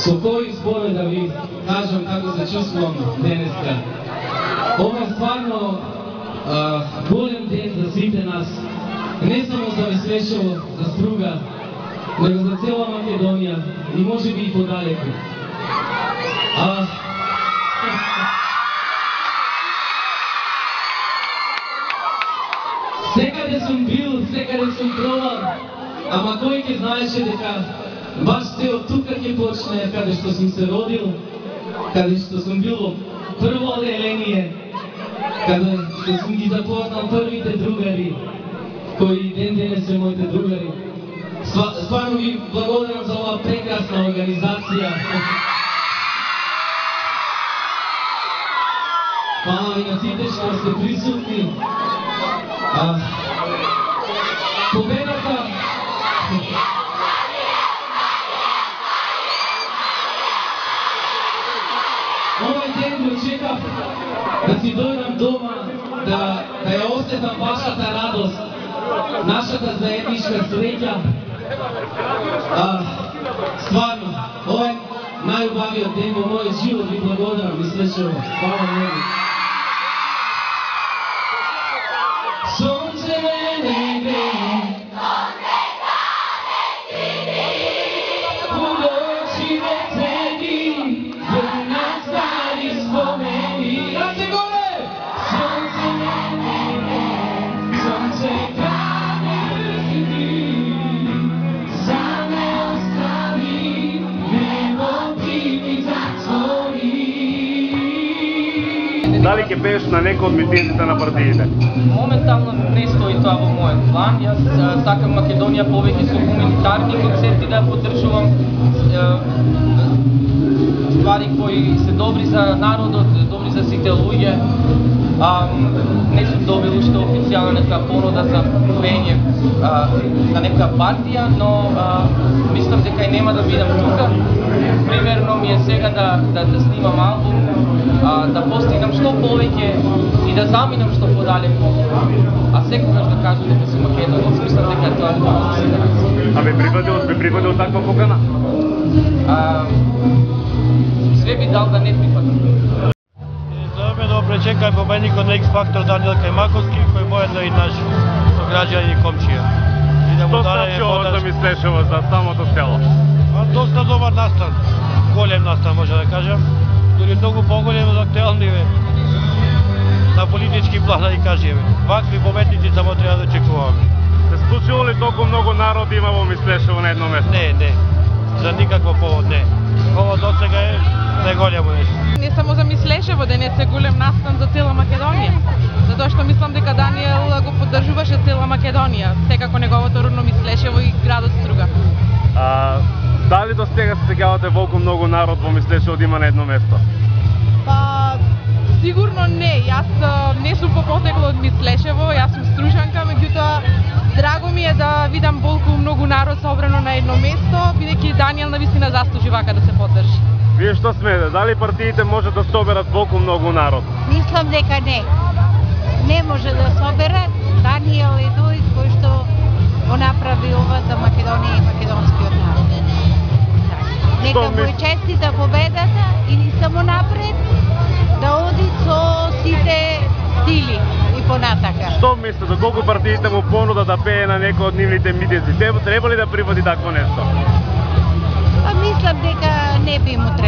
Со кои зборови да ви кажам како се чувствувам денеска. Ова е стварно голем ден за сите нас. Не само за Мислешево, за Струга, него за цела Македонија и може би и подалеку. Секаде сум бил, секаде сум пробал, ама кој ќе знаеше дека баш се од тука ќе почне, каде што сум се родил, каде што сум бил во прво оделение, каде што сум ги запознал првите другари, кои ден денес се моите другари. Стварно ви благодарам за оваа прекрасна организација. Фала ви на сите што сте присутни. Победата овој ден го чекав да си дојдам дома, да ја осетам вашата радост, нашата заедничка среќа. Стварно, ова е најубавиот ден во мојот живот, ви благодарам, Мислешево. Фала многу. Сонце мене греje, u noći me cedi, vrna stari spomeni. Rade gore! Sonce mene greje, sonce grane vidi, za me ostavi, nebo ti mi zatvori. Дали ќе пееш на некој од митингите на партиите? Моментално не стои тоа во мојот план. Јас сакам Македонија повеќе со хуманитарни концепти да поддржувам, ствари кои се добри за народот, добри за сите луѓе. Не сум добил уште официјална нека понуда за пење на нека партија, но мислам дека и нема да бидам тука. Примерно ми е сега да снимам албум, да постигнам што повеќе и да заминам што подалеку, а секогаш да кажам дека сум македонец, мислам дека тоа е тоа за сите нас. Би припадил таква покана? Све би дал да не припадам. Зовемо пречекај победникот на X-Factor Даниел Кајмаковски, кој воедно и наш сограѓанин и комшија. Што значи ова за Мислешево, за самото село? Доста добар настан, голем настан може да кажем, дури многу поголем од актуелниве на политички план да кажеме. Вакви победници само треба да очекуваме. Се случило ли толку многу народ има во Мислешево на едно место? Не, за никакво повод не. Ова до сега е најголемо нешто. Не само за Мислешево, денес е голем настан за цела Македонија. Затоа што мислам дека Даниел го поддржуваше цела Македонија, секако неговото родно Мислешево и градот Струга. Дали до сега се сеќавате волку многу народ во Мислешево да има на едно место? Па, сигурно не. Јас не сум по потекло од Мислешево, јас сум стружанка, меѓутоа драго ми е да видам волку многу народ собрано на едно место, бидејќи Даниел навистина заслужи вака да се поддржи. Вие што смете, дали партиите може да соберат волку многу народ? Мислам дека не. Не може да соберат. Даниел е тој кој што го направи ова за Македонија и македонскиот народ. Нека му е честита победата и ни само напред да оди со сите стили и понатака. Што мислите, доколку партиите му понуда да пее на некој од нивните митинзи, треба ли да прифати такво нешто? Па мислам дека не би му требало.